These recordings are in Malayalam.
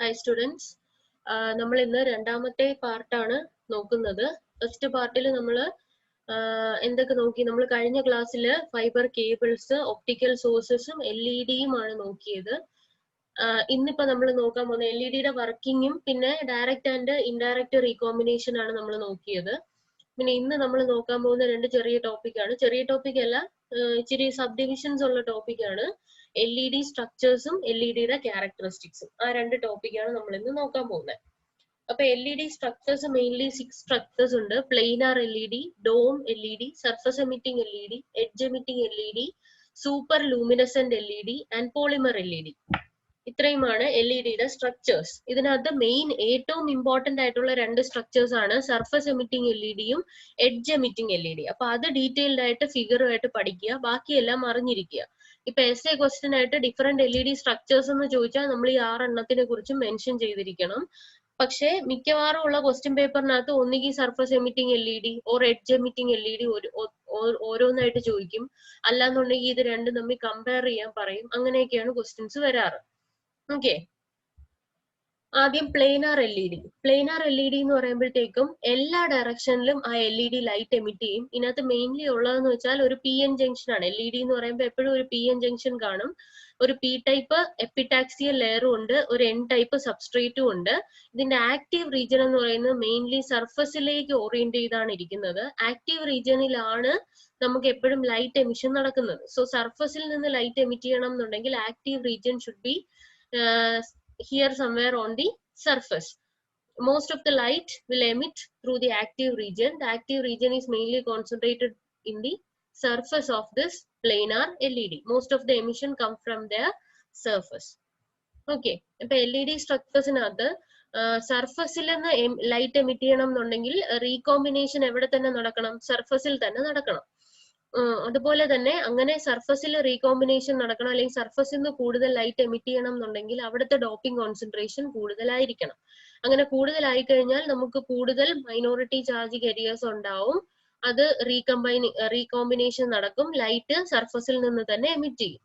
Hi students. നമ്മൾ ഇന്ന് രണ്ടാമത്തെ പാർട്ടാണ് നോക്കുന്നത്. ഫസ്റ്റ് പാർട്ടിൽ നമ്മൾ എന്തൊക്കെ നോക്കി? നമ്മൾ കഴിഞ്ഞ ക്ലാസ്സിൽ ഫൈബർ കേബിൾസ്, ഒപ്റ്റിക്കൽ സോഴ്സസും LED-യും ആണ് നോക്കിയത്. ഇന്നിപ്പോ നമ്മൾ നോക്കാൻ പോകുന്ന LED-യുടെ വർക്കിങ്ങും പിന്നെ ഡയറക്റ്റ് ആൻഡ് ഇൻഡയറക്റ്റ് റീകോമ്പിനേഷൻ ആണ് നമ്മൾ നോക്കിയത്. പിന്നെ ഇന്ന് നമ്മൾ നോക്കാൻ പോകുന്ന രണ്ട് ചെറിയ ടോപ്പിക്കാണ്. ചെറിയ ടോപ്പിക് അല്ല, ഇച്ചിരി സബ് ഡിവിഷൻസ് ഉള്ള ടോപ്പിക്കാണ്. LED സ്ട്രക്ചേഴ്സും LED-യുടെ ക്യാരക്ടറിസ്റ്റിക്സും. ആ രണ്ട് ടോപ്പിക്കാണ് നമ്മൾ ഇന്ന് നോക്കാൻ പോകുന്നത്. അപ്പൊ LED സ്ട്രക്ചേഴ്സ് മെയിൻലി 6 സ്ട്രക്ചേഴ്സ് ഉണ്ട്. Planar LED, dome LED, surface emitting LED, edge emitting LED, super luminescent LED and polymer LED. ഇത്രയുമാണ് LED-യുടെ സ്ട്രക്ചേഴ്സ്. ഇതിനകത്ത് മെയിൻ ഏറ്റവും ഇമ്പോർട്ടന്റ് ആയിട്ടുള്ള രണ്ട് സ്ട്രക്ചേഴ്സ് ആണ് സർഫസ് എമിറ്റിംഗ് LED-യും എഡ്ജ് എമിറ്റിംഗ് LED. അപ്പൊ അത് ഡീറ്റെയിൽഡ് ആയിട്ട് ഫിഗറുമായിട്ട് പഠിക്കുക, ബാക്കിയെല്ലാം അറിഞ്ഞിരിക്കുക. ഇപ്പൊ essay ക്വസ്റ്റ്യൻ ആയിട്ട് ഡിഫറെന്റ് LED സ്ട്രക്ചേഴ്സ് എന്ന് ചോദിച്ചാൽ നമ്മൾ ഈ 6 എണ്ണത്തിനെ കുറിച്ച് മെൻഷൻ ചെയ്തിരിക്കണം. പക്ഷേ മിക്കവാറും ഉള്ള ക്വസ്റ്റ്യൻ പേപ്പറിനകത്ത് ഒന്നുകിൽ surface emitting LED or edge emitting LED ഓരോന്നായിട്ട് ചോദിക്കും. അല്ലാന്നുണ്ടെങ്കിൽ ഇത് രണ്ടും തമ്മിൽ കമ്പയർ ചെയ്യാൻ പറയും. അങ്ങനെയൊക്കെയാണ് ക്വസ്റ്റ്യൻസ് വരാറ്. ഓക്കെ, ആദ്യം പ്ലെയിനാർ LED. പ്ലെയിനാർ LED എന്ന് പറയുമ്പോഴത്തേക്കും എല്ലാ ഡയറക്ഷനിലും ആ LED ലൈറ്റ് എമിറ്റ് ചെയ്യും. ഇതിനകത്ത് മെയിൻലി ഉള്ളതെന്ന് വെച്ചാൽ ഒരു PN ജംഗ്ഷൻ ആണ്. LED എന്ന് പറയുമ്പോൾ എപ്പോഴും ഒരു PN ജംഗ്ഷൻ കാണും. ഒരു P ടൈപ്പ് എപ്പിടാക്സിയൽ ലെയറും ഉണ്ട്, ഒരു N ടൈപ്പ് സബ്സ്ട്രേറ്റും ഉണ്ട്. ഇതിന്റെ ആക്റ്റീവ് റീജിയൻ എന്ന് പറയുന്നത് മെയിൻലി സർഫസിലേക്ക് ഓറിയന്റ് ചെയ്താണ് ഇരിക്കുന്നത്. ആക്റ്റീവ് റീജിയനിലാണ് നമുക്ക് എപ്പോഴും ലൈറ്റ് എമിഷൻ നടക്കുന്നത്. സോ സർഫസിൽ നിന്ന് ലൈറ്റ് എമിറ്റ് ചെയ്യണം എന്നുണ്ടെങ്കിൽ active region should be here somewhere on the surface. Most of the light will emit through the active region. The active region is mainly concentrated in the surface of this planar LED. Most of the emission come from their surface. Okay, ഇപ്പൊ LED സ്ട്രക്ചേഴ്സിനകത്ത് സർഫസിൽ നിന്ന് ലൈറ്റ് എമിറ്റ് ചെയ്യണം എന്നുണ്ടെങ്കിൽ റീകോമ്പിനേഷൻ എവിടെ തന്നെ നടക്കണം? സർഫസിൽ തന്നെ നടക്കണം. അതുപോലെ തന്നെ അങ്ങനെ സർഫസിൽ റീകോമ്പിനേഷൻ നടക്കണം, അല്ലെങ്കിൽ സർഫസിൽ നിന്ന് കൂടുതൽ ലൈറ്റ് എമിറ്റ് ചെയ്യണം എന്നുണ്ടെങ്കിൽ അവിടുത്തെ ഡോപ്പിംഗ് കോൺസെൻട്രേഷൻ കൂടുതലായിരിക്കണം. അങ്ങനെ കൂടുതലായി കഴിഞ്ഞാൽ നമുക്ക് കൂടുതൽ മൈനോറിറ്റി ചാർജ് കാരിയേഴ്സ് ഉണ്ടാവും. അത് റീകോമ്പിനേഷൻ നടക്കും, ലൈറ്റ് സർഫസിൽ നിന്ന് തന്നെ എമിറ്റ് ചെയ്യും.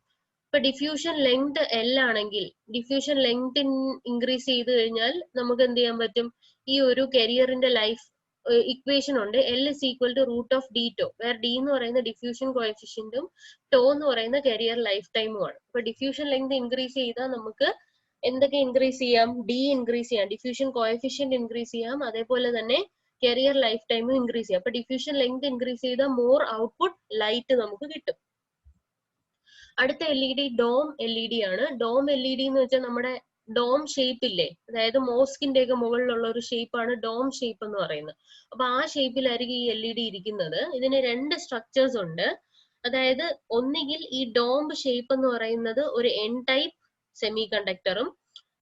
ഇപ്പൊ ഡിഫ്യൂഷൻ ലെങ്ത് L ആണെങ്കിൽ ഡിഫ്യൂഷൻ ലെങ്ത് ഇൻക്രീസ് ചെയ്ത് കഴിഞ്ഞാൽ നമുക്ക് എന്ത് ചെയ്യാൻ പറ്റും? ഈ ഒരു കരിയറിന്റെ ലൈഫ് ഇക്വേഷൻ ഉണ്ട്. L is equal to root of d tau, where d എന്ന് പറയുന്ന ഡിഫ്യൂഷൻ കോഎഫിഷ്യന്റും tau എന്ന് പറയുന്ന കരിയർ ലൈഫ് ടൈമും ആണ്. അപ്പൊ ഡിഫ്യൂഷൻ ലെങ്ത് ഇൻക്രീസ് ചെയ്താൽ നമുക്ക് എന്തൊക്കെ ഇൻക്രീസ് ചെയ്യാം? D ഇൻക്രീസ് ചെയ്യാം, ഡിഫ്യൂഷൻ കോഎഫിഷ്യന്റ് ഇൻക്രീസ് ചെയ്യാം, അതേപോലെ തന്നെ കരിയർ ലൈഫ് ടൈമും ഇൻക്രീസ് ചെയ്യാം. അപ്പൊ ഡിഫ്യൂഷൻ ലെങ്ത് ഇൻക്രീസ് ചെയ്താൽ മോർ ഔട്ട്പുട്ട് ലൈറ്റ് നമുക്ക് കിട്ടും. അടുത്ത LED ഡോം LED ആണ്. ഡോം LED എന്ന് വെച്ചാൽ നമ്മുടെ ഡോം ഷേപ്പ് ഇല്ലേ, അതായത് മോസ്കിന്റെ ഒക്കെ മുകളിലുള്ള ഒരു ഷേപ്പാണ് ഡോം ഷേപ്പ് എന്ന് പറയുന്നത്. അപ്പൊ ആ ഷേപ്പിലായിരിക്കും ഈ LED ഇരിക്കുന്നത്. ഇതിന് രണ്ട് സ്ട്രക്ചേഴ്സ് ഉണ്ട്. അതായത് ഒന്നുകിൽ ഈ ഡോം ഷേപ്പ് എന്ന് പറയുന്നത് ഒരു N ടൈപ്പ് സെമി കണ്ടക്ടറും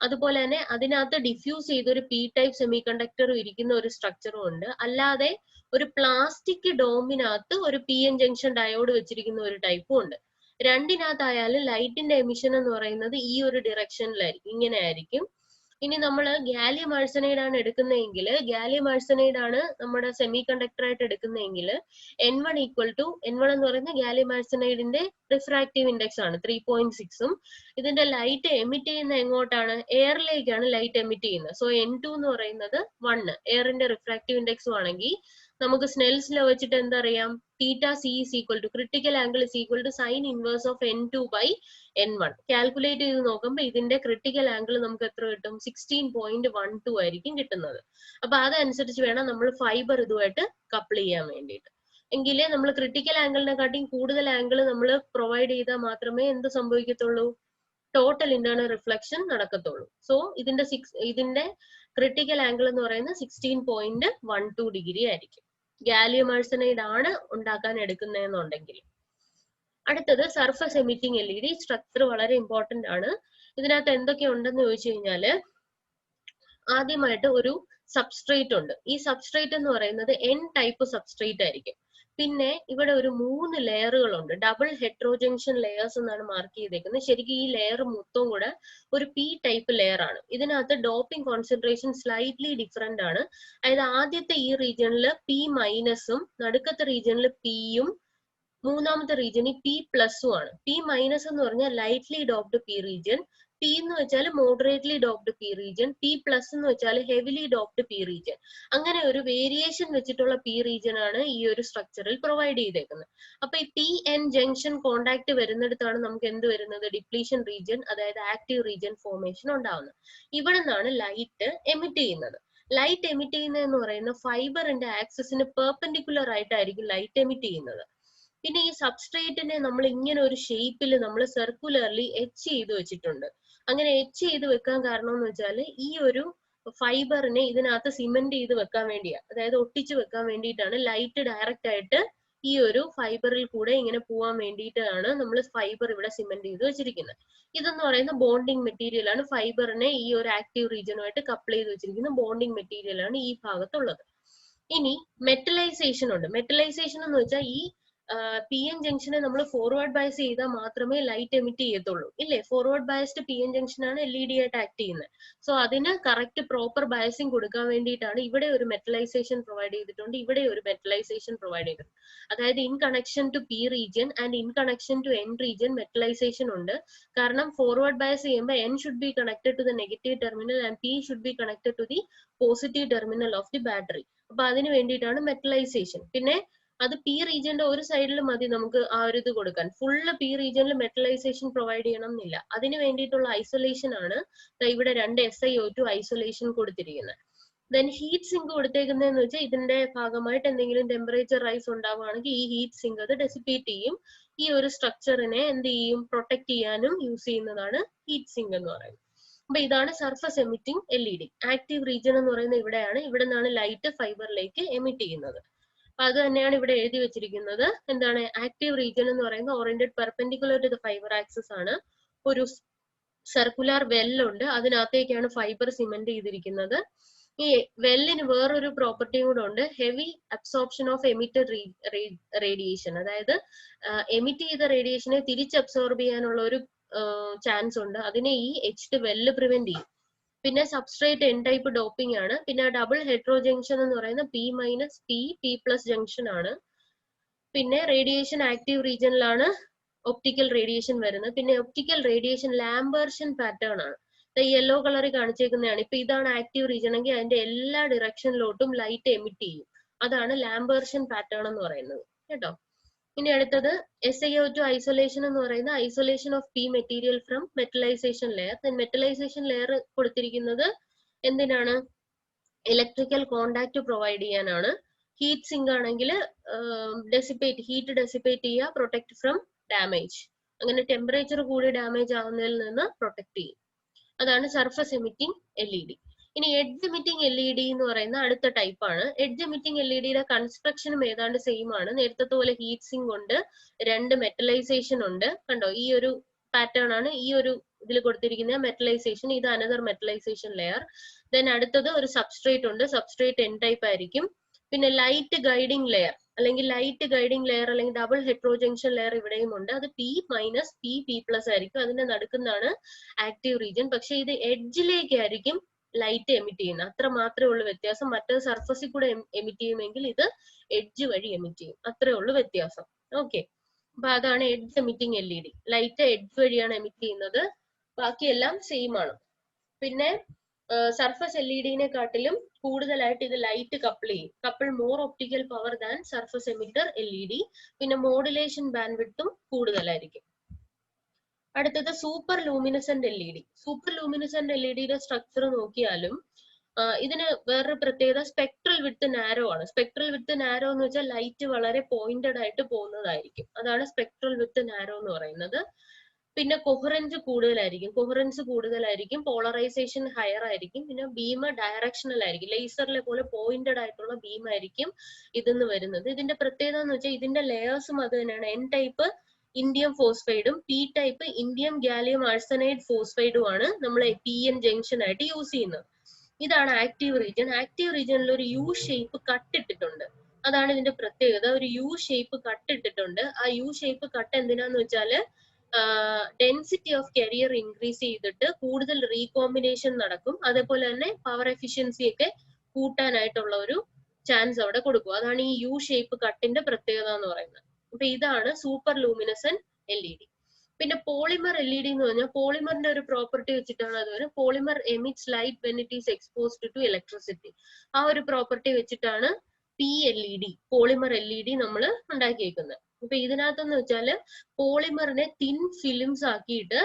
അതുപോലെ തന്നെ അതിനകത്ത് ഡിഫ്യൂസ് ചെയ്ത ഒരു P ടൈപ്പ് സെമി കണ്ടക്ടറും ഇരിക്കുന്ന ഒരു സ്ട്രക്ചറും ഉണ്ട്. അല്ലാതെ ഒരു പ്ലാസ്റ്റിക് ഡോമിനകത്ത് ഒരു PN ജംഗ്ഷൻ ഡയോഡ് വെച്ചിരിക്കുന്ന ഒരു ടൈപ്പും ഉണ്ട്. രണ്ടിനകത്തായാലും ലൈറ്റിന്റെ എമിഷൻ എന്ന് പറയുന്നത് ഈ ഒരു ഡിറക്ഷനിലായിരിക്കും, ഇങ്ങനെ ആയിരിക്കും. ഇനി നമ്മൾ ഗാലിയം ആഴ്സനൈഡ് ആണ് എടുക്കുന്നതെങ്കിൽ, ഗാലിയം ആഴ്സനൈഡ് ആണ് നമ്മുടെ സെമി കണ്ടക്ടർ ആയിട്ട് എടുക്കുന്നതെങ്കിൽ N1 എന്ന് പറയുന്നത് ഗാലിയം ആഴ്സനൈഡിന്റെ റിഫ്രാക്റ്റീവ് ഇൻഡെക്സ് ആണ് 3.6ഉം ഇതിന്റെ ലൈറ്റ് എമിറ്റ് ചെയ്യുന്ന എങ്ങോട്ടാണ്? എയറിലേക്കാണ് ലൈറ്റ് എമിറ്റ് ചെയ്യുന്നത്. സോ N2 എന്ന് പറയുന്നത് 1 എയറിന്റെ റിഫ്രാക്റ്റീവ് ഇൻഡെക്സും ആണെങ്കിൽ നമുക്ക് സ്നെൽസ് ലോ വെച്ചിട്ട് എന്തറിയാം? തീറ്റ C is equal to critical angle is equal to sin inverse of N2 by N1. Calculate ചെയ്ത് നോക്കുമ്പോൾ ഇതിന്റെ ക്രിട്ടിക്കൽ ആംഗിൾ നമുക്ക് എത്ര കിട്ടും? 16.12 ആയിരിക്കും കിട്ടുന്നത്. അപ്പൊ അതനുസരിച്ച് വേണം നമ്മൾ ഫൈബർ ഇതുമായിട്ട് കപ്പിൾ ചെയ്യാൻ വേണ്ടിയിട്ട്. എങ്കിലേ നമ്മൾ ക്രിട്ടിക്കൽ ആംഗിളിനെക്കാട്ടിയും കൂടുതൽ ആംഗിൾ നമ്മൾ പ്രൊവൈഡ് ചെയ്താൽ മാത്രമേ എന്ത് സംഭവിക്കത്തുള്ളൂ? ടോട്ടൽ ഇന്റേണൽ റിഫ്ലക്ഷൻ നടക്കത്തുള്ളൂ. സോ ഇതിന്റെ ക്രിട്ടിക്കൽ ആംഗിൾ എന്ന് പറയുന്നത് 16.12 ഡിഗ്രി ആയിരിക്കും. ഗാലിയം ആഴ്സനൈഡ് ആണ് ഉണ്ടാക്കാൻ എടുക്കുന്നതെന്നുണ്ടെങ്കിൽ. അടുത്തത് സർഫസ് എമിറ്റിംഗ് LED സ്ട്രക്ചർ വളരെ ഇമ്പോർട്ടന്റ് ആണ്. ഇതിനകത്ത് എന്തൊക്കെ ഉണ്ടെന്ന് ചോദിച്ചു കഴിഞ്ഞാല് ആദ്യമായിട്ട് ഒരു സബ്സ്ട്രേറ്റ് ഉണ്ട്. ഈ സബ്സ്ട്രേറ്റ് എന്ന് പറയുന്നത് N ടൈപ്പ് സബ്സ്ട്രേറ്റ് ആയിരിക്കും. പിന്നെ ഇവിടെ ഒരു 3 ലെയറുകളുണ്ട്. ഡബിൾ ഹെട്രോജംഗ്ഷൻ ലെയേഴ്സ് എന്നാണ് മാർക്ക് ചെയ്തേക്കുന്നത്. ശരിക്കും ഈ ലെയർ മൊത്തവും കൂടെ ഒരു P ടൈപ്പ് ലെയർ ആണ്. ഇതിനകത്ത് ഡോപ്പിംഗ് കോൺസെൻട്രേഷൻ സ്ലൈറ്റ്ലി ഡിഫറെന്റ് ആണ്. അതായത് ആദ്യത്തെ ഈ റീജിയണിൽ P മൈനസും നടുക്കത്തെ റീജിയണിൽ Pയും മൂന്നാമത്തെ റീജിയൻ ഈ പി പ്ലസും ആണ്. പി മൈനസ് എന്ന് പറഞ്ഞാൽ lightly doped P region, P എന്ന് വെച്ചാൽ moderately doped P region, P plus എന്ന് വെച്ചാൽ ഹെവിലി ഡോപ്ഡ് പി റീജിയൻ. അങ്ങനെ ഒരു വേരിയേഷൻ വെച്ചിട്ടുള്ള പി റീജിയൻ ആണ് ഈ ഒരു സ്ട്രക്ചറിൽ പ്രൊവൈഡ് ചെയ്തേക്കുന്നത്. അപ്പൊ ഈ പി എൻ ജംഗ്ഷൻ കോണ്ടാക്ട് വരുന്നിടത്താണ് നമുക്ക് എന്ത് വരുന്നത്, ഡിപ്ലീഷൻ റീജിയൻ, അതായത് ആക്റ്റീവ് റീജിയൻ ഫോർമേഷൻ ഉണ്ടാവുന്നത്. ഇവിടെ നിന്നാണ് ലൈറ്റ് എമിറ്റ് ചെയ്യുന്നത്. ലൈറ്റ് എമിറ്റ് ചെയ്യുന്നതെന്ന് പറയുന്ന ഫൈബറിന്റെ ആക്സിസിന് പെർപെൻഡിക്കുലർ ആയിട്ടായിരിക്കും ലൈറ്റ് എമിറ്റ് ചെയ്യുന്നത്. പിന്നെ ഈ സബ്സ്ട്രേറ്റിനെ നമ്മൾ ഇങ്ങനെ ഒരു ഷേപ്പിൽ നമ്മൾ സർക്കുലർലി എച്ച് ചെയ്ത് വെച്ചിട്ടുണ്ട്. അങ്ങനെ എച്ച് ചെയ്ത് വെക്കാൻ കാരണം എന്ന് വെച്ചാൽ ഈ ഒരു ഫൈബറിനെ ഇതിനകത്ത് സിമെന്റ് ചെയ്ത് വെക്കാൻ വേണ്ടിയാണ്, അതായത് ഒട്ടിച്ച് വെക്കാൻ വേണ്ടിയിട്ടാണ് ലൈറ്റ് ഡയറക്റ്റ് ആയിട്ട് ഈ ഒരു ഫൈബറിൽ കൂടെ ഇങ്ങനെ പോവാൻ വേണ്ടിയിട്ടാണ് നമ്മൾ ഫൈബർ ഇവിടെ സിമെന്റ് ചെയ്ത് വെച്ചിരിക്കുന്നത്. ഇതെന്ന് പറയുന്ന ബോണ്ടിങ് മെറ്റീരിയൽ ആണ്. ഫൈബറിനെ ഈ ഒരു ആക്റ്റീവ് റീജിയനുമായിട്ട് കപ്പിൾ ചെയ്ത് വെച്ചിരിക്കുന്ന ബോണ്ടിങ് മെറ്റീരിയൽ ആണ് ഈ ഭാഗത്തുള്ളത്. ഇനി മെറ്റലൈസേഷൻ ഉണ്ട്. മെറ്റലൈസേഷൻ എന്ന് വെച്ചാൽ ഈ പി എൻ ജംഗ്ഷനെ നമ്മൾ ഫോർവേഡ് ബയസ് ചെയ്താൽ മാത്രമേ ലൈറ്റ് എമിറ്റ് ചെയ്യത്തുള്ളൂ, ഇല്ലേ? Forward biased P N junction ആണ് LED ആയിട്ട് ആക്ട് ചെയ്യുന്നത്. സോ അതിന് കറക്റ്റ് പ്രോപ്പർ ബയസിങ് കൊടുക്കാൻ വേണ്ടിയിട്ടാണ് ഇവിടെ ഒരു മെറ്റലൈസേഷൻ പ്രൊവൈഡ് ചെയ്തിട്ടുണ്ട്, ഇവിടെ ഒരു മെറ്റലൈസേഷൻ പ്രൊവൈഡ് ചെയ്തിട്ടുണ്ട്. അതായത് in connection to P region and in connection to N region metallization ഉണ്ട്. കാരണം ഫോർവേഡ് ബയസ് ചെയ്യുമ്പോൾ N should be connected to the negative terminal and P should be connected to the positive terminal of the battery. അപ്പൊ അതിന് വേണ്ടിയിട്ടാണ് മെറ്റലൈസേഷൻ. പിന്നെ അത് പി റീജിയന്റെ ഒരു സൈഡിൽ മതി നമുക്ക് ആ ഒരു ഇത് കൊടുക്കാൻ. ഫുള്ള് പി റീജിയനിൽ മെറ്റലൈസേഷൻ പ്രൊവൈഡ് ചെയ്യണം എന്നില്ല. അതിന് വേണ്ടിയിട്ടുള്ള ഐസൊലേഷൻ ആണ് ഇവിടെ 2 SiO2 ഐസൊലേഷൻ കൊടുത്തിരിക്കുന്നത്. ദെൻ ഹീറ്റ് സിങ്ക് കൊടുത്തേക്കുന്നതെന്ന് വെച്ചാൽ ഇതിന്റെ ഭാഗമായിട്ട് എന്തെങ്കിലും ടെമ്പറേച്ചർ റൈസ് ഉണ്ടാവുകയാണെങ്കിൽ ഈ ഹീറ്റ് സിങ്ക് അത് ഡെസിപ്പേറ്റ് ചെയ്യും. ഈ ഒരു സ്ട്രക്ചറിനെ എന്ത് ചെയ്യും, പ്രൊട്ടക്ട് ചെയ്യാനും യൂസ് ചെയ്യുന്നതാണ് ഹീറ്റ് സിങ്ക് എന്ന് പറയുന്നത്. അപ്പൊ ഇതാണ് surface emitting LED. Active region എന്ന് പറയുന്നത് ഇവിടെയാണ്. ഇവിടെ നിന്നാണ് ലൈറ്റ് ഫൈബറിലേക്ക് എമിറ്റ് ചെയ്യുന്നത്. അത് തന്നെയാണ് ഇവിടെ എഴുതി വെച്ചിരിക്കുന്നത്. എന്താണ് ആക്റ്റീവ് റീജിയൻ എന്ന് പറയുന്നത്? Oriented perpendicular to the fibre axis ആണ്. ഒരു സർക്കുലർ വെല്ലുണ്ട്, അതിനകത്തേക്കാണ് ഫൈബർ സിമെന്റ് ചെയ്തിരിക്കുന്നത്. ഈ വെല്ലിന് വേറൊരു പ്രോപ്പർട്ടിയും കൂടെ ഉണ്ട്, heavy absorption of emitted radiation. അതായത് എമിറ്റ് ചെയ്ത റേഡിയേഷനെ തിരിച്ച് അബ്സോർബ് ചെയ്യാനുള്ള ഒരു ചാൻസ് ഉണ്ട്. അതിനെ ഈ എച്ച്ഡ് വെല്ല് പ്രിവെന്റ് ചെയ്യും. പിന്നെ സബ്സ്ട്രേറ്റ് എൻ ടൈപ്പ് ഡോപ്പിംഗ് ആണ്. പിന്നെ ഡബിൾ ഹെട്രോ ജംഗ്ഷൻ എന്ന് പറയുന്ന P minus P plus junction ആണ്. പിന്നെ റേഡിയേഷൻ ആക്റ്റീവ് റീജിയനിലാണ് ഒപ്റ്റിക്കൽ റേഡിയേഷൻ വരുന്നത്. പിന്നെ ഒപ്റ്റിക്കൽ റേഡിയേഷൻ ലാംബർഷൻ പാറ്റേൺ ആണ്. യെല്ലോ കളറിൽ കാണിച്ചേക്കുന്നതാണ്. ഇപ്പൊ ഇതാണ് ആക്റ്റീവ് റീജിയൻ എങ്കിൽ അതിന്റെ എല്ലാ ഡിറക്ഷനിലോട്ടും ലൈറ്റ് എമിറ്റ് ചെയ്യും. അതാണ് ലാംബർഷൻ പാറ്റേൺ എന്ന് പറയുന്നത്, കേട്ടോ. ഇനി അടുത്തത് SiO2 ഐസൊലേഷൻ എന്ന് പറയുന്ന isolation of P material from metallization layer. Metallization layer കൊടുത്തിരിക്കുന്നത് എന്തിനാണ്? ഇലക്ട്രിക്കൽ കോണ്ടാക്ട് പ്രൊവൈഡ് ചെയ്യാനാണ്. ഹീറ്റ് സിങ്ക് ആണെങ്കിൽ ഹീറ്റ് ഡെസിപ്പേറ്റ് ചെയ്യുക, പ്രൊട്ടക്ട് ഫ്രം ഡാമേജ്. അങ്ങനെ ടെമ്പറേച്ചർ കൂടി ഡാമേജ് ആവുന്നതിൽ നിന്ന് പ്രൊട്ടക്ട് ചെയ്യും. അതാണ് സർഫസ് എമിറ്റിംഗ് LED. ഇനി എഡ്ജ് എമിറ്റിംഗ് LED എന്ന് പറയുന്ന അടുത്ത ടൈപ്പ് ആണ്. എഡ്ജ് എമിറ്റിംഗ് LEDയുടെ കൺസ്ട്രക്ഷനും ഏതാണ്ട് സെയിം ആണ്. നേരത്തെ പോലെ ഹീറ്റ് സിങ്ക് ഉണ്ട്, 2 മെറ്റലൈസേഷൻ ഉണ്ട്. കണ്ടോ, ഈ ഒരു പാറ്റേൺ ആണ് ഈ ഒരു ഇതിൽ കൊടുത്തിരിക്കുന്ന മെറ്റലൈസേഷൻ. ഇത് അനദർ മെറ്റലൈസേഷൻ ലെയർ. ദെൻ അടുത്തത് ഒരു സബ്സ്ട്രേറ്റ് ഉണ്ട്. സബ്സ്ട്രേറ്റ് എൻ ടൈപ്പ് ആയിരിക്കും. പിന്നെ ലൈറ്റ് ഗൈഡിംഗ് ലെയർ അല്ലെങ്കിൽ അല്ലെങ്കിൽ ഡബിൾ ഹെട്രോ ജംഗ്ഷൻ ലെയർ ഇവിടെയും ഉണ്ട്. അത് P മൈനസ് P പ്ലസ് ആയിരിക്കും. അതിന്റെ നടുക്കുന്നതാണ് ആക്റ്റീവ് റീജിയൻ. പക്ഷെ ഇത് എഡ്ജിലേക്കായിരിക്കും ലൈറ്റ് എമിറ്റ് ചെയ്യുന്നത്. അത്ര മാത്രമേ ഉള്ളൂ വ്യത്യാസം. മറ്റേ സർഫസിൽ കൂടെ എമിറ്റ് ചെയ്യുമെങ്കിൽ ഇത് എഡ്ജ് വഴി എമിറ്റ് ചെയ്യും. അത്രേ ഉള്ളൂ വ്യത്യാസം. ഓക്കെ, അപ്പൊ അതാണ് edge emitting LED. Light edge വഴിയാണ് എമിറ്റ് ചെയ്യുന്നത്. ബാക്കിയെല്ലാം സെയിം ആണ്. പിന്നെ സർഫസ് LEDനെ കാട്ടിലും കൂടുതലായിട്ട് ഇത് ലൈറ്റ് കപ്പിൾ ചെയ്യും. Couple more optical power than surface emitter LED. പിന്നെ മോഡുലേഷൻ ബാൻഡ്വിഡ്ത്തും കൂടുതലായിരിക്കും. അടുത്തത് super luminescent LED. Super ലൂമിനസെന്റ് LEDയുടെ structure നോക്കിയാലും ഇതിന് വേറൊരു പ്രത്യേകത സ്പെക്ട്രൽ വിഡ്ത്ത് നാരോ ആണ്. സ്പെക്ട്രൽ വിഡ്ത്ത് നാരോ എന്ന് വെച്ചാൽ ലൈറ്റ് വളരെ പോയിന്റഡ് ആയിട്ട് പോകുന്നതായിരിക്കും. അതാണ് സ്പെക്ട്രൽ വിഡ്ത്ത് നാരോ എന്ന് പറയുന്നത്. പിന്നെ കൊഹറൻസ് കൂടുതലായിരിക്കും. പോളറൈസേഷൻ ഹയർ ആയിരിക്കും. പിന്നെ ബീം ഡയറക്ഷണൽ ആയിരിക്കും. ലേസറിലെ പോലെ പോയിന്റഡ് ആയിട്ടുള്ള ബീം ആയിരിക്കും ഇതെന്ന് വരുന്നത്. ഇതിന്റെ പ്രത്യേകത എന്ന് വെച്ചാൽ ഇതിന്റെ ലെയേഴ്സും അത് തന്നെയാണ്. N ടൈപ്പ് ഇന്ഡിയം ഫോസ്ഫൈഡും P type indium gallium arsenide ഫോസ്ഫൈഡും ആണ് നമ്മൾ PN ജംഗ്ഷൻ ആയിട്ട് യൂസ് ചെയ്യുന്നത്. ഇതാണ് ആക്റ്റീവ് റീജിയൻ. ആക്റ്റീവ് റീജിയനിൽ ഒരു U ഷേപ്പ് കട്ട് ഇട്ടിട്ടുണ്ട്. അതാണ് ഇതിന്റെ പ്രത്യേകത. ഒരു U ഷേപ്പ് കട്ട് ഇട്ടിട്ടുണ്ട്. ആ U ഷേപ്പ് കട്ട് എന്തിനാന്ന് വെച്ചാല് ഡെൻസിറ്റി ഓഫ് കരിയർ ഇൻക്രീസ് ചെയ്തിട്ട് കൂടുതൽ റീകോമ്പിനേഷൻ നടക്കും. അതേപോലെ തന്നെ പവർ എഫിഷ്യൻസി ഒക്കെ കൂട്ടാനായിട്ടുള്ള ഒരു ചാൻസ് അവിടെ കൊടുക്കും. അതാണ് ഈ U ഷേപ്പ് കട്ടിന്റെ പ്രത്യേകത എന്ന് പറയുന്നത്. അപ്പൊ ഇതാണ് സൂപ്പർ ലൂമിനസെന്റ് LED. പിന്നെ പോളിമർ LED എന്ന് പറഞ്ഞാൽ പോളിമറിന്റെ ഒരു പ്രോപ്പർട്ടി വെച്ചിട്ടാണ് അത് വരുന്നത്. Polymer emits light when it is exposed to electricity. ആ ഒരു പ്രോപ്പർട്ടി വെച്ചിട്ടാണ് PLED പോളിമർ LED നമ്മൾ ഉണ്ടാക്കിയേക്കുന്നത്. അപ്പൊ ഇതിനകത്തെന്ന് വെച്ചാല് പോളിമറിനെ തിൻ ഫിലിംസ് ആക്കിയിട്ട്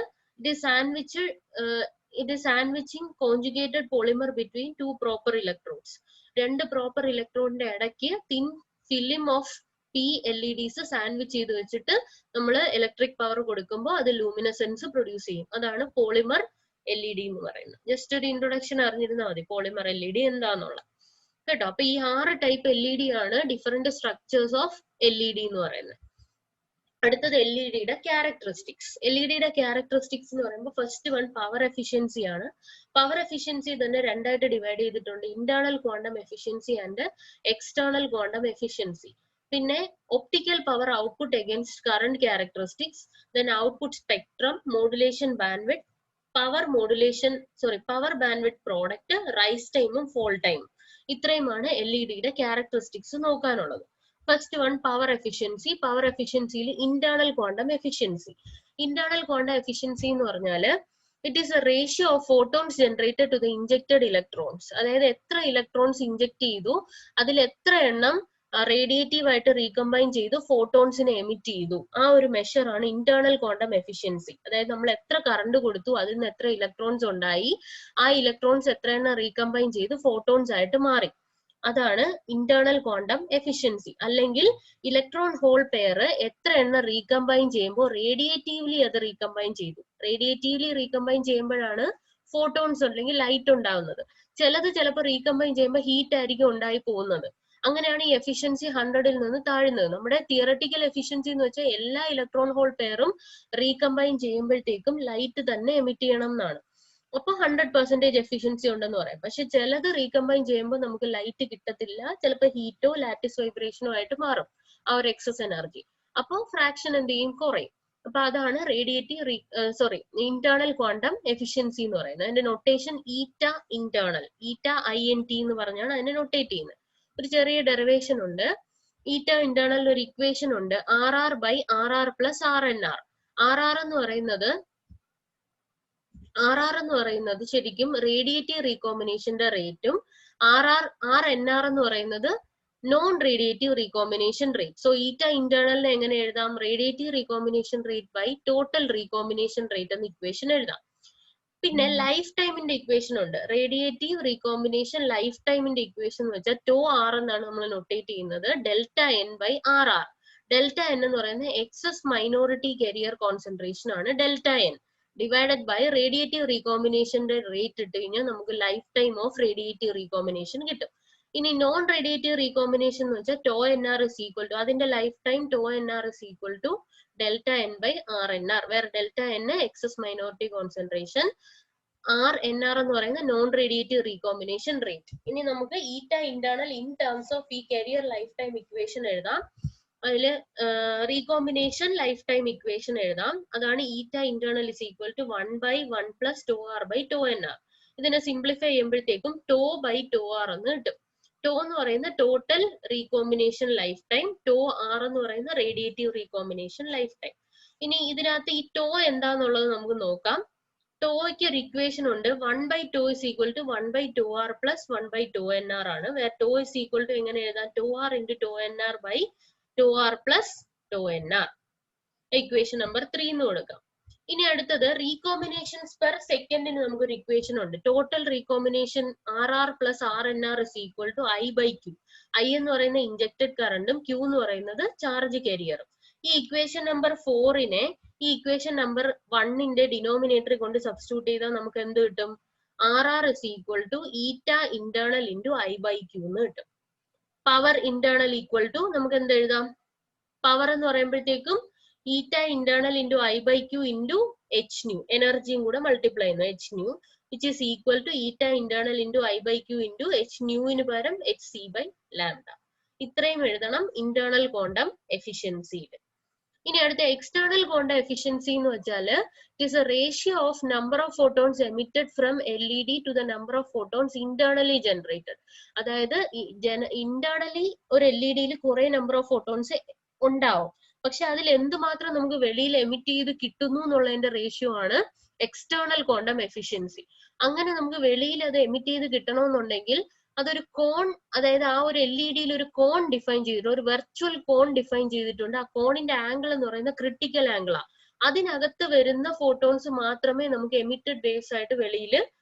it is sandwiching conjugated polymer between two proper electrodes. രണ്ട് പ്രോപ്പർ ഇലക്ട്രോണിന്റെ ഇടയ്ക്ക് thin film of PLEDs sandwich ചെയ്ത് വെച്ചിട്ട് നമ്മൾ ഇലക്ട്രിക് പവർ കൊടുക്കുമ്പോൾ അത് ലൂമിനസെൻസ് പ്രൊഡ്യൂസ് ചെയ്യും. അതാണ് പോളിമർ LED എന്ന് പറയുന്നത്. ജസ്റ്റ് ഒരു ഇൻട്രൊഡക്ഷൻ അറിഞ്ഞിരുന്നാൽ മതി പോളിമർ LED എന്താന്നുള്ള കേട്ടോ. അപ്പൊ ഈ 6 ടൈപ്പ് LED ആണ് ഡിഫറെന്റ് സ്ട്രക്ചേഴ്സ് ഓഫ് LED എന്ന് പറയുന്നത്. അടുത്തത് LED-യുടെ ക്യാരക്ടറിസ്റ്റിക്സ്. LED-യുടെ ക്യാരക്ടറിസ്റ്റിക്സ് എന്ന് പറയുമ്പോൾ ഫസ്റ്റ് വൺ പവർ എഫിഷ്യൻസി ആണ്. പവർ എഫിഷ്യൻസി തന്നെ രണ്ടായിട്ട് ഡിവൈഡ് ചെയ്തിട്ടുണ്ട്, internal quantum efficiency and external quantum efficiency. പിന്നെ optical power output against current characteristics, then output spectrum, modulation bandwidth, power bandwidth product, rise ടൈമും ഫോൾ ടൈമും. ഇത്രയുമാണ് LED-യുടെ ക്യാരക്ടറിസ്റ്റിക്സ് നോക്കാനുള്ളത്. First one power efficiency. Power എഫിഷ്യൻസിയിൽ internal quantum efficiency. Internal quantum efficiency എന്ന് പറഞ്ഞാല് it is a ratio of photons generated to the injected electrons. അതായത് എത്ര ഇലക്ട്രോൺസ് ഇൻജെക്ട് ചെയ്തു അതിൽ എത്ര എണ്ണം റേഡിയേറ്റീവ് ആയിട്ട് റീകമ്പൈൻ ചെയ്തു ഫോട്ടോൺസിനെ എമിറ്റ് ചെയ്തു. ആ ഒരു മെഷർ ആണ് ഇന്റേണൽ ക്വാണ്ടം എഫിഷ്യൻസി. അതായത് നമ്മൾ എത്ര കറണ്ട് കൊടുത്തു, അതിൽ നിന്ന് എത്ര ഇലക്ട്രോൺസ് ഉണ്ടായി, ആ ഇലക്ട്രോൺസ് എത്ര എണ്ണം റീകമ്പൈൻ ചെയ്ത് ഫോട്ടോൺസ് ആയിട്ട് മാറി. അതാണ് ഇന്റേണൽ ക്വാണ്ടം എഫിഷ്യൻസി. അല്ലെങ്കിൽ ഇലക്ട്രോൺ ഹോൾ പെയർ എത്ര എണ്ണം റീകമ്പൈൻ ചെയ്യുമ്പോൾ റേഡിയേറ്റീവ്ലി അത് റീകമ്പൈൻ ചെയ്തു. റേഡിയേറ്റീവ്ലി റീകമ്പൈൻ ചെയ്യുമ്പോഴാണ് ഫോട്ടോൺസ് അല്ലെങ്കിൽ ലൈറ്റ് ഉണ്ടാവുന്നത്. ചിലപ്പോൾ റീകമ്പൈൻ ചെയ്യുമ്പോൾ ഹീറ്റ് ആയിരിക്കും ഉണ്ടായി പോകുന്നത്. അങ്ങനെയാണ് ഈ എഫിഷ്യൻസി 100-ൽ നിന്ന് താഴുന്നത്. നമ്മുടെ തിയറട്ടിക്കൽ എഫിഷ്യൻസി എന്ന് വെച്ചാൽ എല്ലാ ഇലക്ട്രോൺ ഹോൾ പെയറും റീകമ്പൈൻ ചെയ്യുമ്പോഴത്തേക്കും ലൈറ്റ് തന്നെ എമിറ്റ് ചെയ്യണം എന്നാണ്. അപ്പൊ 100% എഫിഷ്യൻസി ഉണ്ടെന്ന് പറയാം. പക്ഷെ ചിലത് റീകമ്പൈൻ ചെയ്യുമ്പോൾ നമുക്ക് ലൈറ്റ് കിട്ടത്തില്ല, ചിലപ്പോൾ ഹീറ്റോ ലാറ്റിസ് വൈബ്രേഷനോ ആയിട്ട് മാറും ആ ഒരു എക്സസ് എനർജി. അപ്പൊ ഫ്രാക്ഷൻ എന്ത് ചെയ്യും, കുറയും. അപ്പൊ അതാണ് ഇന്റേണൽ ക്വാണ്ടം എഫിഷ്യൻസി എന്ന് പറയുന്നത്. അതിന്റെ നൊട്ടേഷൻ ഈറ്റ ഇന്റേണൽ, ഈറ്റ INT എന്ന് പറഞ്ഞാണ് അതിനെ നൊട്ടേറ്റ് ചെയ്യുന്നത്. ഒരു ചെറിയ ഡെറിവേഷൻ ഉണ്ട്. ഈറ്റ ഇന്റേണൽ ഒരു ഇക്വേഷൻ ഉണ്ട്, RR/RR + RNR. RR എന്ന് പറയുന്നത് ശരിക്കും റേഡിയേറ്റീവ് റീകോമ്പിനേഷന്റെ റേറ്റും RNR എന്ന് പറയുന്നത് non radiative recombination rate. So eta ഇന്റേണലിനെ എങ്ങനെ എഴുതാം, radiative recombination rate by total recombination rate എന്ന ഇക്വേഷൻ എഴുതാം. പിന്നെ ലൈഫ് ടൈമിന്റെ ഇക്വേഷൻ ഉണ്ട്. റേഡിയേറ്റീവ് റീകോമ്പിനേഷൻ ലൈഫ് ടൈമിന്റെ ഇക്വേഷൻ എന്ന് വെച്ചാൽ τR എന്നാണ് നമ്മൾ നൊട്ടേറ്റ് ചെയ്യുന്നത്, ΔN/RR. ΔN എന്ന് പറയുന്നത് എക്സസ് മൈനോറിറ്റി കരിയർ കോൺസെൻട്രേഷൻ ആണ് ΔN, ഡിവൈഡഡ് ബൈ റേഡിയേറ്റീവ് റീകോമ്പിനേഷന്റെ റേറ്റ് ഇട്ട് കഴിഞ്ഞാൽ നമുക്ക് lifetime of radiative recombination കിട്ടും. ഇനി നോൺ റേഡിയേറ്റീവ് റീകോമ്പിനേഷൻ എന്ന് വെച്ചാൽ τNR is equal to അതിന്റെ life time τNR is equal to ΔN/RNR, വേറെ ΔN excess minority concentration, RNR എന്ന് പറയുന്നത് നോൺ റേഡിയേറ്റീവ് റീകോമ്പിനേഷൻ റേറ്റ്. ഇനി നമുക്ക് ഈറ്റ ഇന്റേണൽ ഇൻ ടേംസ് ഓഫ് ഈ കരിയർ ലൈഫ് ടൈം ഇക്വേഷൻ എഴുതാം. അതില് റീകോമ്പിനേഷൻ ലൈഫ് ടൈം ഇക്വേഷൻ എഴുതാം. അതാണ് ഈറ്റ internal is equal to 1/1 + τR/τNR. ഇതിനെ സിംപ്ലിഫൈ ചെയ്യുമ്പോഴത്തേക്കും τ/τR എന്ന് കിട്ടും. τ എന്ന് പറയുന്ന total recombination life time, τR എന്ന് പറയുന്ന റേഡിയേറ്റീവ് റീകോമ്പിനേഷൻ ലൈഫ് ടൈം. ഇനി ഇതിനകത്ത് ഈ τ എന്താന്നുള്ളത് നമുക്ക് നോക്കാം. ടോയ്ക്ക് ഒരു ഇക്വേഷൻ ഉണ്ട്, 1/τ is equal to 1/τR + 1/τNR ആണ്. വേറെ τ is equal to എങ്ങനെ എഴുതാം, τR × τNR/τR + τNR. Equation number 3 എന്ന് കൊടുക്കാം. ഇനി അടുത്തത് റീകോമ്പിനേഷൻസ് പെർ സെക്കൻഡിന് നമുക്കൊരു ഇക്വേഷൻ ഉണ്ട്. Total recombination RR + RNR is equal to I/Q. I എന്ന് പറയുന്ന ഇൻജക്റ്റഡ് കറണ്ടും Q എന്ന് പറയുന്നത് ചാർജ് കാരിയറും. ഈ ഇക്വേഷൻ നമ്പർ 4-നെ ഈ ഇക്വേഷൻ നമ്പർ 1-ന്റെ ഡിനോമിനേറ്റർ കൊണ്ട് സബ്സ്റ്റിറ്റ്യൂട്ട് ചെയ്താൽ നമുക്ക് എന്ത് കിട്ടും, RR is equal to ഈറ്റ ഇന്റേണൽ × I/Q എന്ന് കിട്ടും. പവർ ഇന്റേണൽ ഈക്വൽ ടു നമുക്ക് എന്ത് എഴുതാം, പവർ എന്ന് പറയുമ്പോഴത്തേക്കും ഈറ്റ ഇന്റേണൽ × I/Q × hν, എനർജിയും കൂടെ മൾട്ടിപ്ലൈ ചെയ്യുന്നു, hν, which is equal to ഈറ്റ ഇന്റേണൽ × I/Q × hν പകരം hc/λ. ഇത്രയും എഴുതണം ഇന്റേണൽ ക്വാണ്ടം എഫിഷ്യൻസിയിൽ. ഇനി അടുത്ത എക്സ്റ്റേണൽ ക്വാണ്ടം എഫിഷ്യൻസി എന്ന് വെച്ചാൽ it is a ratio of number of photons emitted from LED to the number of photons internally generated. അതായത് ഇന്റേണലി ഒരു LED കുറെ നമ്പർ ഓഫ് ഫോട്ടോൺസ് ഉണ്ടാവും. പക്ഷെ അതിൽ എന്തുമാത്രം നമുക്ക് വെളിയിൽ എമിറ്റ് ചെയ്ത് കിട്ടുന്നു എന്നുള്ളതിന്റെ റേഷ്യോ ആണ് എക്സ്റ്റേണൽ ക്വാണ്ടം എഫിഷ്യൻസി. അങ്ങനെ നമുക്ക് വെളിയിൽ അത് എമിറ്റ് ചെയ്ത് കിട്ടണമെന്നുണ്ടെങ്കിൽ അതൊരു കോൺ, അതായത് ആ ഒരു LED ഒരു കോൺ ഡിഫൈൻ ചെയ്തിട്ടുണ്ട്, ഒരു വെർച്വൽ കോൺ ഡിഫൈൻ ചെയ്തിട്ടുണ്ട്. ആ കോണിന്റെ ആംഗിൾ എന്ന് പറയുന്നത് ക്രിട്ടിക്കൽ ആംഗിളാ. അതിനകത്ത് വരുന്ന ഫോട്ടോൺസ് മാത്രമേ നമുക്ക് എമിറ്റഡ് വേവ്സ് ആയിട്ട് വെളിയിൽ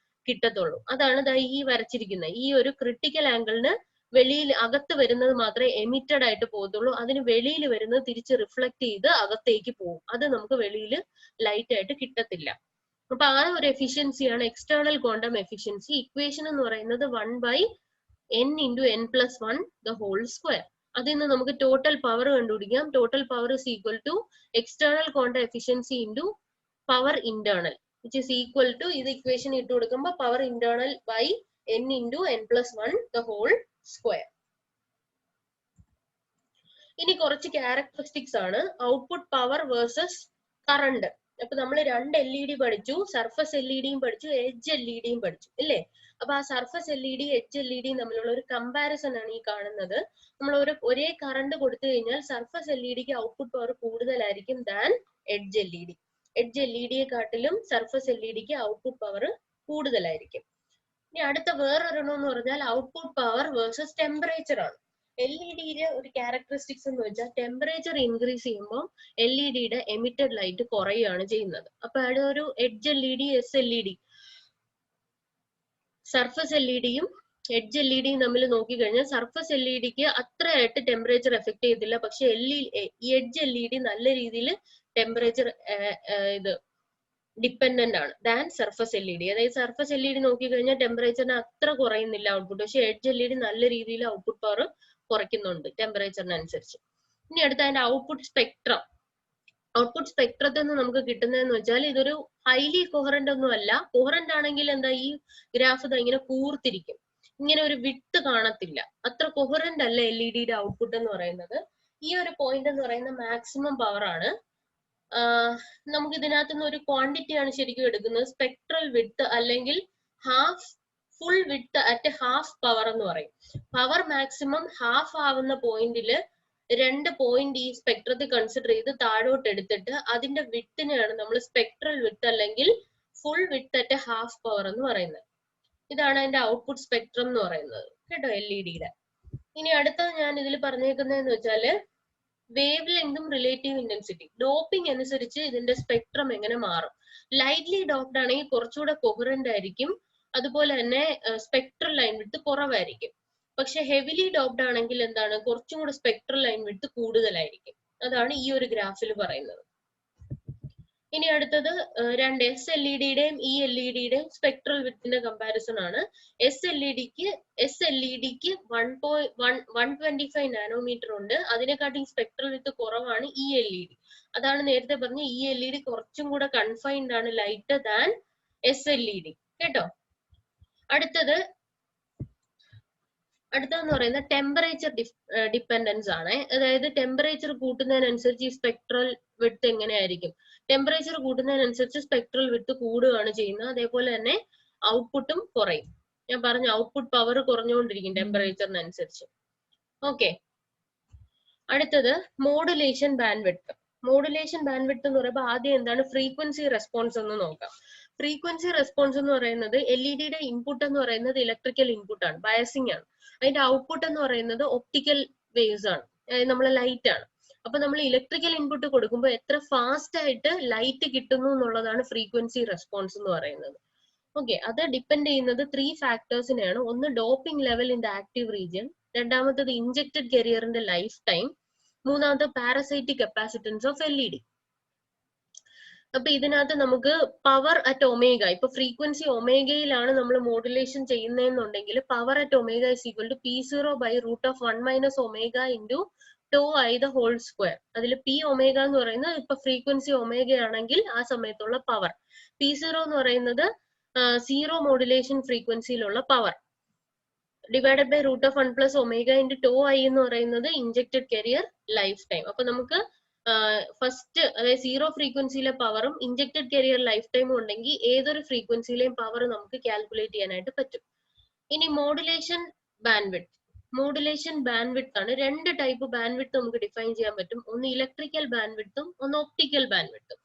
കിട്ടത്തുള്ളൂ. അതാണ് ഈ വരച്ചിരിക്കുന്നത്. ഈ ഒരു ക്രിട്ടിക്കൽ ആംഗിളിന് വെളിയിൽ അകത്ത് വരുന്നത് മാത്രമേ എമിറ്റഡ് ആയിട്ട് പോകത്തുള്ളൂ. അതിന് വെളിയിൽ വരുന്നത് തിരിച്ച് റിഫ്ലക്ട് ചെയ്ത് അകത്തേക്ക് പോകും. അത് നമുക്ക് വെളിയിൽ ലൈറ്റ് ആയിട്ട് കിട്ടത്തില്ല. അപ്പൊ ആ ഒരു എഫിഷ്യൻസിയാണ് എക്സ്റ്റേണൽ ക്വാണ്ടം എഫിഷ്യൻസി. ഇക്വേഷൻ എന്ന് പറയുന്നത് 1/n × n+1 the whole square. അതിൽ നിന്ന് നമുക്ക് ടോട്ടൽ പവർ കണ്ടുപിടിക്കാം. Total power is equal to external quantum efficiency into power internal, which is equal to, ഇത് ഇക്വേഷൻ ഇട്ട് കൊടുക്കുമ്പോൾ power internal by n × n+1 the whole square. ഇനി കുറച്ച് ക്യാരക്ടറിസ്റ്റിക്സ് ആണ്. Output power versus current. അപ്പൊ നമ്മൾ 2 LED പഠിച്ചു, സർഫസ് LEDയും പഠിച്ചു, എഡ്ജ് LEDയും പഠിച്ചു അല്ലേ? അപ്പൊ ആ സർഫസ് LED എഡ്ജ് LEDയും തമ്മിലുള്ള ഒരു കമ്പാരിസൺ ആണ് ഈ കാണുന്നത്. നമ്മൾ ഒരേ കറണ്ട് കൊടുത്തു കഴിഞ്ഞാൽ സർഫസ് LEDക്ക് ഔട്ട്പുട്ട് പവർ കൂടുതലായിരിക്കും ദാൻ എഡ്ജ് LED. എഡ്ജ് LEDയെ കാട്ടിലും സർഫസ് LEDക്ക് ഔട്ട്പുട്ട് പവർ കൂടുതലായിരിക്കും. ഇനി അടുത്ത വേറൊരെണ്ണം എന്ന് പറഞ്ഞാൽ ഔട്ട്പുട്ട് പവർ വേഴ്സസ് ടെമ്പറേച്ചർ ആണ്. LED ഒരു ക്യാരക്ടറിസ്റ്റിക്സ് എന്ന് വെച്ചാൽ ടെമ്പറേച്ചർ ഇൻക്രീസ് ചെയ്യുമ്പോൾ LED എമിറ്റഡ് ലൈറ്റ് കുറയുകയാണ് ചെയ്യുന്നത്. അപ്പൊ അവിടെ ഒരു എഡ്ജ് LED SLED, സർഫസ് LEDയും എഡ്ജ് LEDയും തമ്മിൽ നോക്കിക്കഴിഞ്ഞാൽ സർഫസ് LEDക്ക് അത്രയായിട്ട് ടെമ്പറേച്ചർ എഫക്ട് ചെയ്യത്തില്ല. പക്ഷെ എഡ്ജ് LED നല്ല രീതിയിൽ ടെമ്പറേച്ചർ ഡിപ്പെൻഡന്റ് ആണ് ദാൻ സർഫസ് LED. അതായത് സർഫസ് LED നോക്കിക്കഴിഞ്ഞാൽ ടെമ്പറേച്ചറിന് അത്ര കുറയുന്നില്ല ഔട്ട്പുട്ട്, പക്ഷെ എഡ്ജ് LED നല്ല രീതിയിൽ ഔട്ട്പുട്ട് പവർ കുറയ്ക്കുന്നുണ്ട് ടെമ്പറേച്ചറിനനുസരിച്ച്. ഇനി അടുത്ത അതിന്റെ ഔട്ട്പുട്ട് സ്പെക്ട്രം. ഔട്ട്പുട്ട് സ്പെക്ട്രത്തിൽ നിന്ന് നമുക്ക് കിട്ടുന്നതെന്ന് വെച്ചാൽ ഇതൊരു ഹൈലി കൊഹറന്റ് ഒന്നും അല്ല. കൊഹറന്റ് ആണെങ്കിൽ എന്താ, ഈ ഗ്രാഫ് ഇങ്ങനെ കൂർത്തിരിക്കും, ഇങ്ങനെ ഒരു വിട്ട് കാണത്തില്ല. അത്ര കൊഹറന്റ് അല്ല LED ഔട്ട്പുട്ട് എന്ന് പറയുന്നത്. ഈ ഒരു പോയിന്റ് എന്ന് പറയുന്നത് മാക്സിമം പവർ ആണ്. നമുക്ക് ഇതിനകത്ത് നിന്ന് ഒരു ക്വാണ്ടിറ്റി ആണ് ശരിക്കും എടുക്കുന്നത്, സ്പെക്ട്രൽ വിഡ്ത്ത് അല്ലെങ്കിൽ full width at half power എന്ന് പറയും. പവർ മാക്സിമം ഹാഫ് ആവുന്ന പോയിന്റില് 2 പോയിന്റ് ഈ സ്പെക്ട്രത്തിൽ കൺസിഡർ ചെയ്ത് താഴോട്ട് എടുത്തിട്ട് അതിന്റെ വിഡ്ത്തിനെയാണ് നമ്മൾ സ്പെക്ട്രൽ വിഡ്ത്ത് അല്ലെങ്കിൽ full width at half power എന്ന് പറയുന്നത്. ഇതാണ് അതിന്റെ ഔട്ട്പുട്ട് സ്പെക്ട്രം എന്ന് പറയുന്നത് കേട്ടോ LED. ഇനി അടുത്തത് ഞാൻ ഇതിൽ പറഞ്ഞേക്കുന്നതെന്ന് വെച്ചാല് വേവ് ലെങ്തും റിലേറ്റീവ് ഇന്റൻസിറ്റി. ഡോപ്പിംഗ് അനുസരിച്ച് ഇതിന്റെ സ്പെക്ട്രം എങ്ങനെ മാറും. ലൈറ്റ്ലി ഡോപ്ഡ് ആണെങ്കിൽ കുറച്ചുകൂടെ കൊഹറന്റ് ആയിരിക്കും, അതുപോലെ തന്നെ സ്പെക്ട്രൽ ലൈൻ വിഡ്ത്ത് കുറവായിരിക്കും. പക്ഷെ ഹെവിലി ഡോപ്ഡ് ആണെങ്കിൽ എന്താണ്, കുറച്ചും കൂടെ സ്പെക്ട്രൽ ലൈൻ വിഡ്ത്ത് കൂടുതലായിരിക്കും. അതാണ് ഈ ഒരു ഗ്രാഫിൽ പറയുന്നത്. ഇനി അടുത്തത് 2 SLEDയുടെയും ELEDയുടെയും സ്പെക്ട്രൽ വിഡ്ത്തിന്റെ കമ്പാരിസൺ ആണ്. SLEDക്ക് 125 നാനോമീറ്റർ ഉണ്ട്. അതിനെക്കാട്ടി സ്പെക്ട്രൽ വിഡ്ത്ത് കുറവാണ് ELED. അതാണ് നേരത്തെ പറഞ്ഞ ELED കുറച്ചും കൂടെ കൺഫൈൻഡ് ആണ് ലൈറ്റ് ദാൻ SLED കേട്ടോ. അടുത്തതെന്ന് പറയുന്നത് ടെമ്പറേച്ചർ ഡിപ്പെൻഡൻസ് ആണ്. അതായത് ടെമ്പറേച്ചർ കൂട്ടുന്നതിനനുസരിച്ച് ഈ സ്പെക്ട്രൽ വിഡ്ത്ത് എങ്ങനെയായിരിക്കും. ടെമ്പറേച്ചർ കൂട്ടുന്നതിനനുസരിച്ച് സ്പെക്ട്രൽ വിഡ്ത്ത് കൂടുകയാണ് ചെയ്യുന്നത്. അതേപോലെ തന്നെ ഔട്ട്പുട്ടും കുറയും. ഞാൻ പറഞ്ഞു ഔട്ട്പുട്ട് പവർ കുറഞ്ഞുകൊണ്ടിരിക്കും ടെമ്പറേച്ചറിനനുസരിച്ച്. ഓക്കെ, അടുത്തത് മോഡുലേഷൻ ബാൻഡ്വിഡ്ത്ത്. മോഡുലേഷൻ ബാൻഡ്വിഡ്ത്ത് എന്ന് പറയുമ്പോൾ ആദ്യം എന്താണ് ഫ്രീക്വൻസി റെസ്പോൺസ് എന്ന് നോക്കാം. ഫ്രീക്വൻസി റെസ്പോൺസ് എന്ന് പറയുന്നത് LED ഇൻപുട്ട് എന്ന് പറയുന്നത് ഇലക്ട്രിക്കൽ ഇൻപുട്ട് ആണ്, ബയസിംഗ് ആണ്. അതിന്റെ ഔട്ട്പുട്ട് എന്ന് പറയുന്നത് ഒപ്റ്റിക്കൽ വേവ്സ് ആണ്, അതായത് നമ്മളെ ലൈറ്റ് ആണ്. അപ്പൊ നമ്മൾ ഇലക്ട്രിക്കൽ ഇൻപുട്ട് കൊടുക്കുമ്പോൾ എത്ര ഫാസ്റ്റ് ആയിട്ട് ലൈറ്റ് കിട്ടുന്നു എന്നുള്ളതാണ് ഫ്രീക്വൻസി റെസ്പോൺസ് എന്ന് പറയുന്നത്. ഓക്കെ, അത് ഡിപ്പെൻഡ് ചെയ്യുന്നത് 3 ഫാക്ടേഴ്സിനെയാണ്. ഒന്ന് doping level in the active region, രണ്ടാമത്തത് ഇൻജെക്റ്റഡ് കരിയറിന്റെ ലൈഫ് ടൈം, മൂന്നാമത്തെ പാരസൈറ്റിക് കപ്പാസിറ്റൻസ് ഓഫ് LED. അപ്പൊ ഇതിനകത്ത് നമുക്ക് പവർ അറ്റ് ഒമേഗ, ഇപ്പൊ ഫ്രീക്വൻസി ഒമേഗയിലാണ് നമ്മൾ മോഡുലേഷൻ ചെയ്യുന്നതെന്നുണ്ടെങ്കിൽ power at omega is equal to P0/√1 - omega into τi the whole square. അതിൽ P ഒമേഗ എന്ന് പറയുന്നത് ഇപ്പൊ ഫ്രീക്വൻസി ഒമേഗ ആണെങ്കിൽ ആ സമയത്തുള്ള പവർ, P0 എന്ന് പറയുന്നത് സീറോ മോഡുലേഷൻ ഫ്രീക്വൻസിയിലുള്ള power, divided by √1 + omega into τi എന്ന് പറയുന്നത് ഇൻജെക്റ്റഡ് കരിയർ ലൈഫ് ടൈം. അപ്പൊ നമുക്ക് ഫസ്റ്റ് അതായത് സീറോ ഫ്രീക്വൻസിയിലെ പവറും ഇൻജെക്റ്റഡ് കരിയർ ലൈഫ് ടൈമും ഉണ്ടെങ്കിൽ ഏതൊരു ഫ്രീക്വൻസിയിലെയും പവർ നമുക്ക് കാൽക്കുലേറ്റ് ചെയ്യാനായിട്ട് പറ്റും. ഇനി മോഡുലേഷൻ ബാൻഡ്വിഡ്ത്ത്. മോഡുലേഷൻ ബാൻഡ്വിഡ്ത്ത് ആണ്. രണ്ട് ടൈപ്പ് ബാൻഡ്വിഡ്ത്ത് നമുക്ക് ഡിഫൈൻ ചെയ്യാൻ പറ്റും. ഒന്ന് ഇലക്ട്രിക്കൽ ബാൻഡ്വിഡ്ത്തും ഒന്ന് ഒപ്റ്റിക്കൽ ബാൻഡ്വിഡ്ത്തും.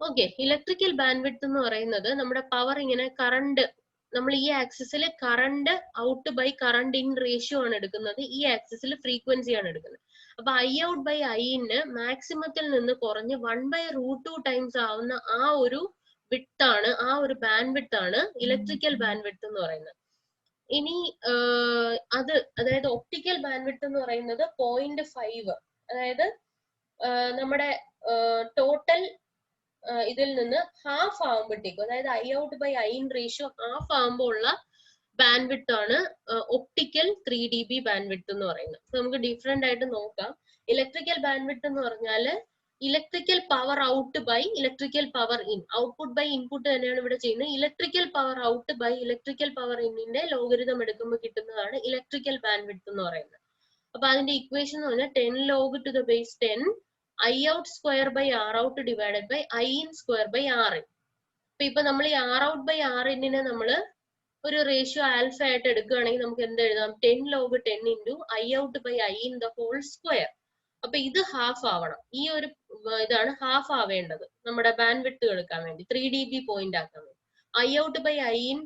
ഓക്കെ, ഇലക്ട്രിക്കൽ ബാൻഡ്വിഡ്ത്ത് എന്ന് പറയുന്നത് നമ്മുടെ പവർ ഇങ്ങനെ കറണ്ട്, നമ്മൾ ഈ ആക്സിസിൽ current out by current in ratio ആണ് എടുക്കുന്നത്, ഈ ആക്സിസിൽ ഫ്രീക്വൻസി ആണ് എടുക്കുന്നത്. അപ്പൊ ഐ ഔട്ട് ബൈ ഐന് മാക്സിമത്തിൽ നിന്ന് കുറഞ്ഞ് 1/√2 ടൈംസ് ആവുന്ന ആ ഒരു വിഡ്ത്ത് ആണ്, ആ ഒരു ബാൻഡ്വിഡ്ത്ത് ആണ് ഇലക്ട്രിക്കൽ ബാൻഡ്വിഡ്ത്ത് എന്ന് പറയുന്നത്. ഇനി അതായത് ഒപ്റ്റിക്കൽ ബാൻഡ്വിഡ്ത്ത് എന്ന് പറയുന്നത് 0.5, അതായത് നമ്മുടെ ടോട്ടൽ ഇതിൽ നിന്ന് ഹാഫ് ആവുമ്പോഴത്തേക്കും, അതായത് I out by I in ratio half ആകുമ്പോൾ ഉള്ള ബാൻഡ്വിഡ്ത്ത് ആണ് ഒപ്റ്റിക്കൽ 3dB ബാൻഡ്വിഡ്ത്ത് എന്ന് പറയുന്നത്. നമുക്ക് ഡിഫറെന്റ് ആയിട്ട് നോക്കാം. ഇലക്ട്രിക്കൽ ബാൻഡ്വിഡ്ത്ത് എന്ന് പറഞ്ഞാൽ electrical power out by electrical power in, output by input തന്നെയാണ് ഇവിടെ ചെയ്യുന്നത്. Electrical power out by electrical power ഇന്നിന്റെ ലോഗരിതം എടുക്കുമ്പോൾ കിട്ടുന്നതാണ് ഇലക്ട്രിക്കൽ ബാൻഡ്വിഡ്ത്ത് എന്ന് പറയുന്നത്. അപ്പൊ അതിന്റെ ഇക്വേഷൻ എന്ന് പറഞ്ഞാൽ 10 log to the base 10 I out square by R out divided by I in square by R in. ഇപ്പൊ നമ്മൾ ഈ R out by R in നെ നമ്മള് ഒരു റേഷ്യോ ആൽഫ ആയിട്ട് എടുക്കുകയാണെങ്കിൽ നമുക്ക് എന്ത് എഴുതാം? 10 log 10 into I out by I in the whole square. അപ്പൊ ഇത് ഹാഫ് ആവണം. ഈ ഒരു ഇതാണ് ഹാഫ് ആവേണ്ടത് നമ്മുടെ ബാൻഡ്വിഡ്ത്ത് എടുക്കാൻ വേണ്ടി, 3dB പോയിന്റ് ആക്കാൻ വേണ്ടി. I out by I in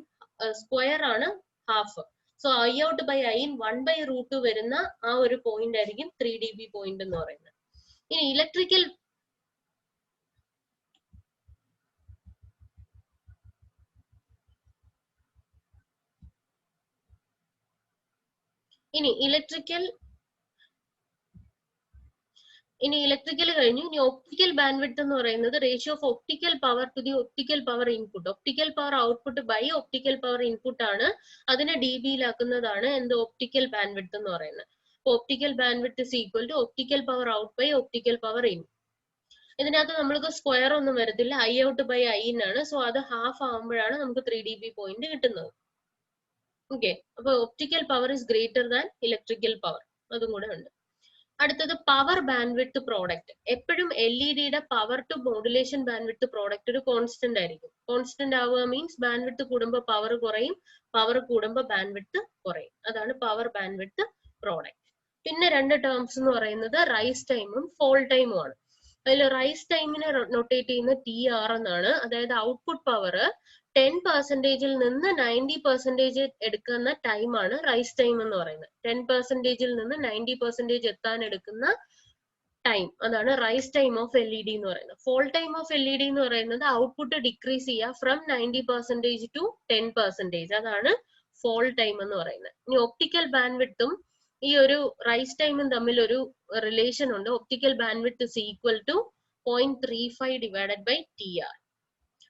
square ആണ് half. So I out by I in 1/√2 വരുന്ന ആ ഒരു പോയിന്റ് ആയിരിക്കും 3dB പോയിന്റ് എന്ന് പറയുന്നത്. ഇനി ഇലക്ട്രിക്കൽ കഴിഞ്ഞു. ഇനി ഒപ്റ്റിക്കൽ ബാൻഡ്വിഡ്ത്ത് എന്ന് പറയുന്നത് ratio of optical power to the optical power input. Optical power output by optical power input ആണ്, അതിനെ dBയിലാക്കുന്നതാണ് എന്ത് ഒപ്റ്റിക്കൽ ബാൻഡ്വിഡ്ത്ത് എന്ന് പറയുന്നത്. Optical bandwidth is equal to optical power out by optical power in. ഇതിനകത്ത് നമ്മൾക്ക് സ്ക്വയർ ഒന്നും വരത്തില്ല, ഐ ഔട്ട് ബൈ ഐ ആണ്. സോ അത് ഹാഫ് ആകുമ്പോഴാണ് നമുക്ക് 3dB പോയിന്റ് കിട്ടുന്നത്. ഓക്കെ, അപ്പൊ optical power is greater than electrical power, അതും കൂടെ ഉണ്ട്. അടുത്തത് പവർ ബാൻഡ്വിഡ്ത്ത് പ്രോഡക്റ്റ്. എപ്പോഴും LED power to modulation bandwidth product ഒരു കോൺസ്റ്റന്റ് ആയിരിക്കും. കോൺസ്റ്റന്റ് ആവുക മീൻസ് ബാൻഡ്വിഡ്ത്ത് കൂടുമ്പോൾ പവർ കുറയും, പവർ കൂടുമ്പോൾ ബാൻഡ്വിഡ്ത്ത് കുറയും. അതാണ് പവർ ബാൻഡ്വിഡ്ത്ത് പ്രോഡക്റ്റ്. പിന്നെ രണ്ട് ടേംസ് എന്ന് പറയുന്നത് റൈസ് ടൈമും ഫോൾ ടൈമും ആണ്. അതിൽ റൈസ് ടൈമിനെ നൊട്ടേറ്റ് ചെയ്യുന്ന TR എന്നാണ്. അതായത് ഔട്ട്പുട്ട് പവർ 10%-ൽ നിന്ന് 90% എടുക്കുന്ന ടൈമാണ് റൈസ് ടൈം എന്ന് പറയുന്നത്. 10%-ൽ നിന്ന് 90% എത്താൻ എടുക്കുന്ന ടൈം, അതാണ് റൈസ് ടൈം ഓഫ് LED എന്ന് പറയുന്നത്. ഫോൾ ടൈം ഓഫ് LED എന്ന് പറയുന്നത് ഔട്ട്പുട്ട് ഡിക്രീസ് ചെയ്യുക ഫ്രം 90% ടു 10%, അതാണ് ഫോൾ ടൈം എന്ന് പറയുന്നത്. ഇനി ഒപ്റ്റിക്കൽ ബാൻഡ്വിഡ്ത്തും ഈ ഒരു റൈസ് ടൈമും തമ്മിൽ ഒരു റിലേഷൻ ഉണ്ട്. Optical bandwidth is equal to 0.35 divided by TR.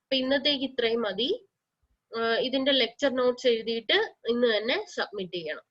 അപ്പൊ ഇന്നത്തേക്ക് ഇത്രയും മതി. ഇതിന്റെ ലെക്ചർ നോട്ട്സ് എഴുതിയിട്ട് ഇന്ന് തന്നെ സബ്മിറ്റ് ചെയ്യണം.